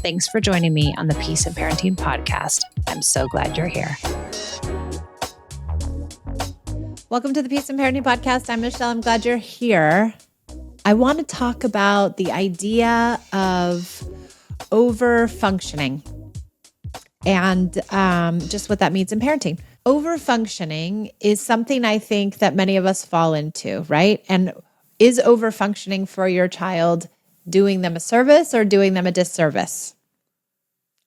Thanks for joining me on the Peace and Parenting podcast. I'm so glad you're here. Welcome to the Peace and Parenting podcast. I'm Michelle. I'm glad you're here. I want to talk about the idea of over-functioning and just what that means in parenting. Over-functioning is something I think that many of us fall into, right? And is over-functioning for your child doing them a service or doing them a disservice?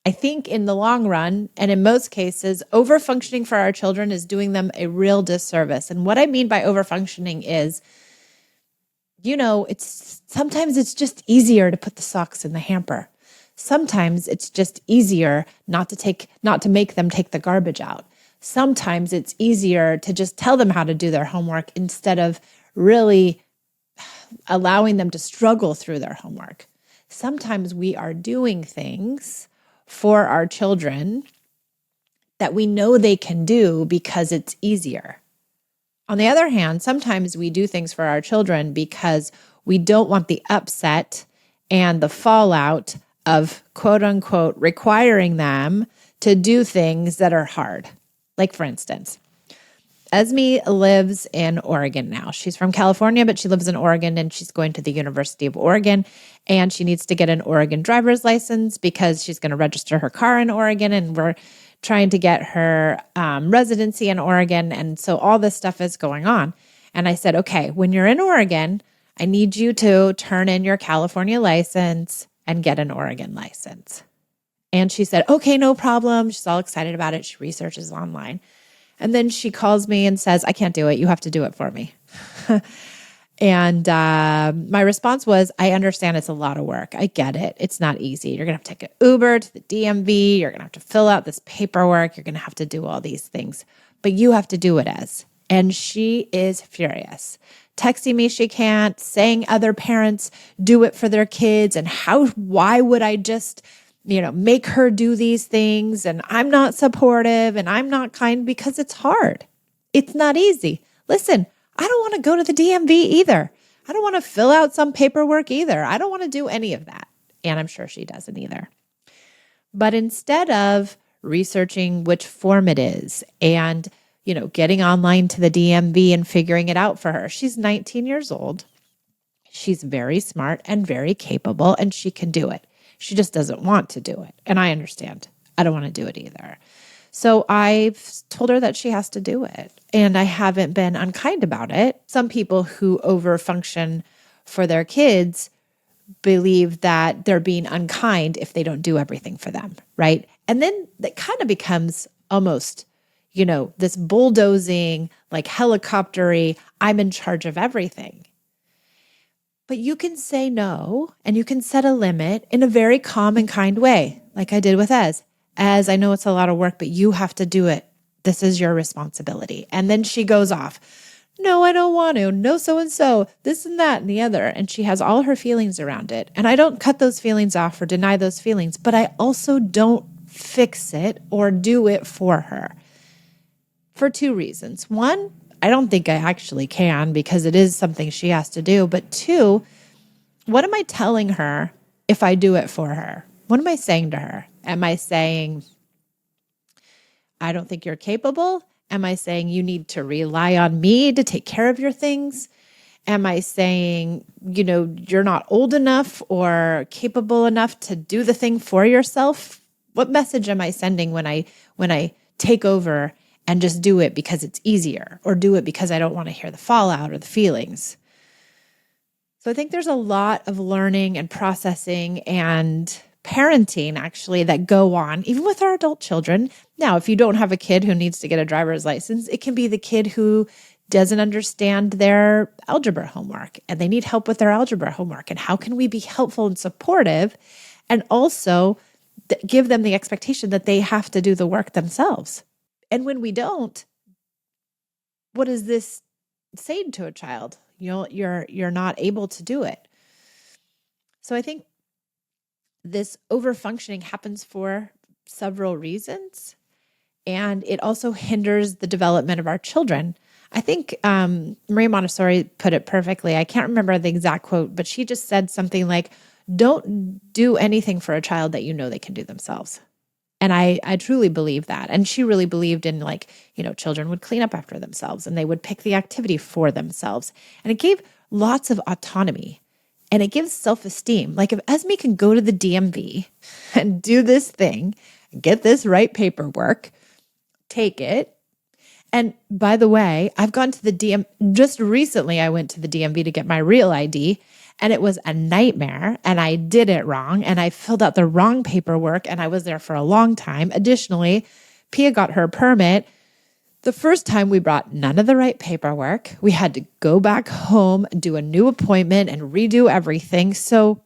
I think in the long run, and in most cases, over-functioning for our children is doing them a real disservice. And what I mean by over-functioning is, sometimes it's just easier to put the socks in the hamper. Sometimes it's just easier not to make them take the garbage out. Sometimes it's easier to just tell them how to do their homework instead of really allowing them to struggle through their homework. Sometimes we are doing things for our children that we know they can do because it's easier. On the other hand, sometimes we do things for our children because we don't want the upset and the fallout of quote unquote requiring them to do things that are hard. Like for instance, Esme lives in Oregon now. She's from California, but she lives in Oregon and she's going to the University of Oregon and she needs to get an Oregon driver's license because she's going to register her car in Oregon and we're trying to get her residency in Oregon. And so all this stuff is going on. And I said, okay, when you're in Oregon, I need you to turn in your California license and get an Oregon license. And she said, okay, no problem. She's all excited about it. She researches online. And then she calls me and says, I can't do it. You have to do it for me. And my response was, I understand it's a lot of work. I get it. It's not easy. You're going to have to take an Uber to the DMV. You're going to have to fill out this paperwork. You're going to have to do all these things. But you have to do it as. And she is furious. Texting me she can't, saying other parents do it for their kids. And why would I just make her do these things, and I'm not supportive and I'm not kind because it's hard. It's not easy. Listen, I don't want to go to the DMV either. I don't want to fill out some paperwork either. I don't want to do any of that. And I'm sure she doesn't either. But instead of researching which form it is and, getting online to the DMV and figuring it out for her, she's 19 years old. She's very smart and very capable and she can do it. She just doesn't want to do it. And I understand. I don't want to do it either. So I've told her that she has to do it. And I haven't been unkind about it. Some people who overfunction for their kids believe that they're being unkind if they don't do everything for them, right? And then that kind of becomes almost, this bulldozing, like helicoptery, I'm in charge of everything. But you can say no, and you can set a limit in a very calm and kind way, like I did with Ez. Ez, I know it's a lot of work, but you have to do it. This is your responsibility. And then she goes off. No, I don't want to. No, so-and-so, this and that and the other. And she has all her feelings around it. And I don't cut those feelings off or deny those feelings, but I also don't fix it or do it for her for two reasons. One, I don't think I actually can because it is something she has to do. But two, what am I telling her if I do it for her? What am I saying to her? Am I saying, I don't think you're capable? Am I saying you need to rely on me to take care of your things? Am I saying, you're not old enough or capable enough to do the thing for yourself? What message am I sending when I take over and just do it because it's easier or do it because I don't want to hear the fallout or the feelings? So I think there's a lot of learning and processing and parenting actually that go on, even with our adult children. Now, if you don't have a kid who needs to get a driver's license, it can be the kid who doesn't understand their algebra homework and they need help with their algebra homework. And how can we be helpful and supportive and also give them the expectation that they have to do the work themselves? And when we don't, what is this saying to a child? You're not able to do it. So I think this overfunctioning happens for several reasons, and it also hinders the development of our children. I think Maria Montessori put it perfectly. I can't remember the exact quote, but she just said something like, don't do anything for a child that you know they can do themselves. And I truly believe that. And she really believed in children would clean up after themselves and they would pick the activity for themselves. And it gave lots of autonomy and it gives self-esteem. Like if Esme can go to the DMV and do this thing, get this right paperwork, take it. And by the way, I've gone to the just recently I went to the DMV to get my real ID. And it was a nightmare and I did it wrong and I filled out the wrong paperwork and I was there for a long time. Additionally, Pia got her permit. The first time we brought none of the right paperwork. We had to go back home, do a new appointment and redo everything. So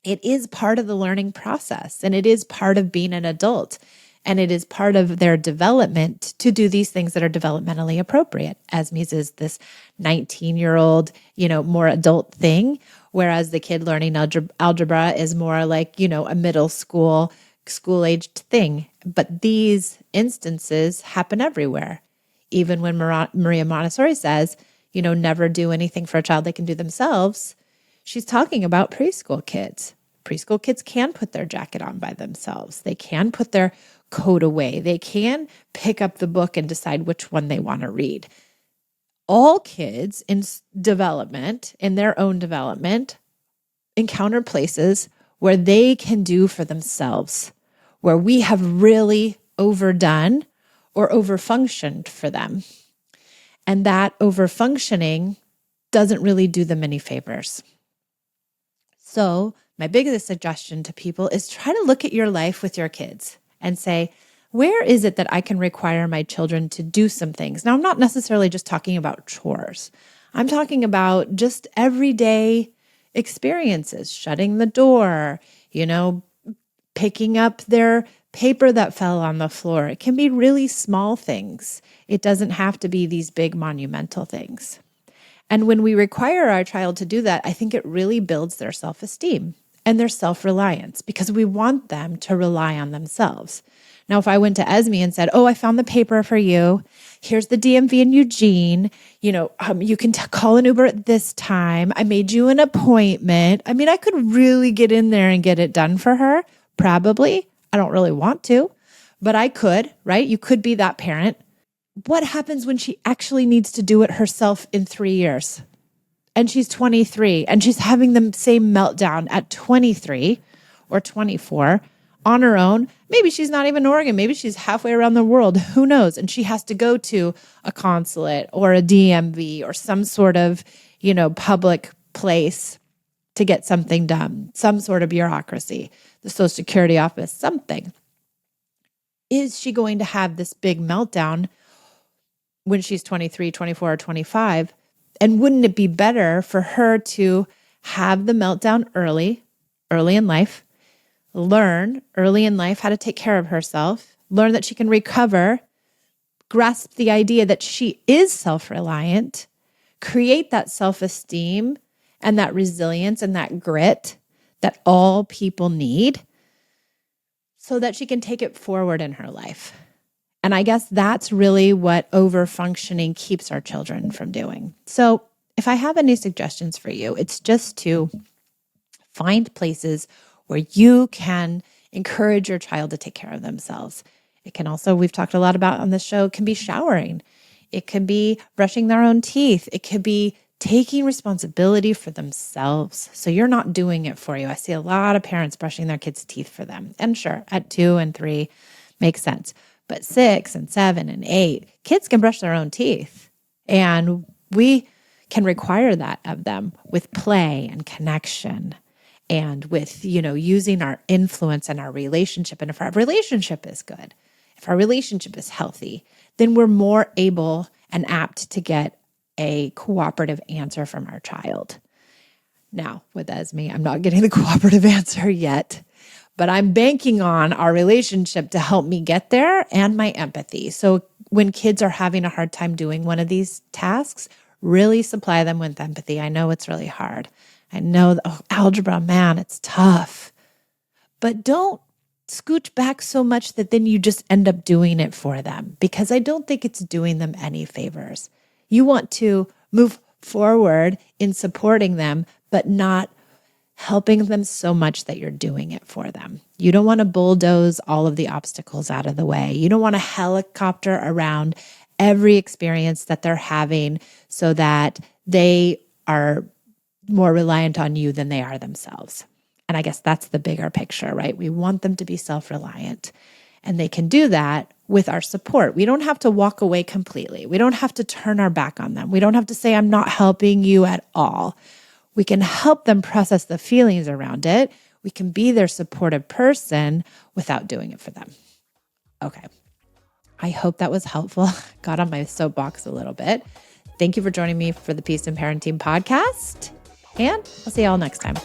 it is part of the learning process and it is part of being an adult. And it is part of their development to do these things that are developmentally appropriate. Esme's is this 19-year-old, more adult thing, whereas the kid learning algebra is more like, a middle school-aged thing. But these instances happen everywhere. Even when Maria Montessori says, never do anything for a child they can do themselves, she's talking about preschool kids. Preschool kids can put their jacket on by themselves. They can put their coat away. They can pick up the book and decide which one they want to read. All kids in development, in their own development, encounter places where they can do for themselves, where we have really overdone or overfunctioned for them. And that overfunctioning doesn't really do them any favors. So my biggest suggestion to people is try to look at your life with your kids and say, where is it that I can require my children to do some things? Now, I'm not necessarily just talking about chores. I'm talking about just everyday experiences, shutting the door, picking up their paper that fell on the floor. It can be really small things. It doesn't have to be these big monumental things. And when we require our child to do that, I think it really builds their self-esteem and their self-reliance because we want them to rely on themselves. Now, if I went to Esme and said, I found the paper for you. Here's the DMV in Eugene. You can call an Uber at this time. I made you an appointment. I mean, I could really get in there and get it done for her. Probably. I don't really want to, but I could, right? You could be that parent. What happens when she actually needs to do it herself in 3 years? And she's 23 and she's having the same meltdown at 23 or 24 on her own. Maybe she's not even in Oregon. Maybe she's halfway around the world. Who knows? And she has to go to a consulate or a DMV or some sort of, public place to get something done, some sort of bureaucracy, the Social Security office, something. Is she going to have this big meltdown when she's 23, 24, or 25? And wouldn't it be better for her to have the meltdown early in life, learn early in life how to take care of herself, learn that she can recover, grasp the idea that she is self-reliant, create that self-esteem and that resilience and that grit that all people need so that she can take it forward in her life. And I guess that's really what overfunctioning keeps our children from doing. So if I have any suggestions for you, it's just to find places where you can encourage your child to take care of themselves. It can also, we've talked a lot about on this show, it can be showering. It could be brushing their own teeth. It could be taking responsibility for themselves. So you're not doing it for you. I see a lot of parents brushing their kids' teeth for them. And sure, at 2 and 3 makes sense. But 6 and 7 and 8, kids can brush their own teeth. And we can require that of them with play and connection and with, using our influence and our relationship. And if our relationship is good, if our relationship is healthy, then we're more able and apt to get a cooperative answer from our child. Now, with Esme, I'm not getting the cooperative answer yet, but I'm banking on our relationship to help me get there and my empathy. So when kids are having a hard time doing one of these tasks, really supply them with empathy. I know it's really hard. I know, algebra, man, it's tough. But don't scooch back so much that then you just end up doing it for them, because I don't think it's doing them any favors. You want to move forward in supporting them, but not helping them so much that you're doing it for them. You don't want to bulldoze all of the obstacles out of the way. You don't want to helicopter around every experience that they're having so that they are more reliant on you than they are themselves. And I guess that's the bigger picture, right? We want them to be self-reliant, and they can do that with our support. We don't have to walk away completely. We don't have to turn our back on them. We don't have to say, I'm not helping you at all. We can help them process the feelings around it. We can be their supportive person without doing it for them. Okay. I hope that was helpful. Got on my soapbox a little bit. Thank you for joining me for the Peace in Parenting podcast. And I'll see you all next time.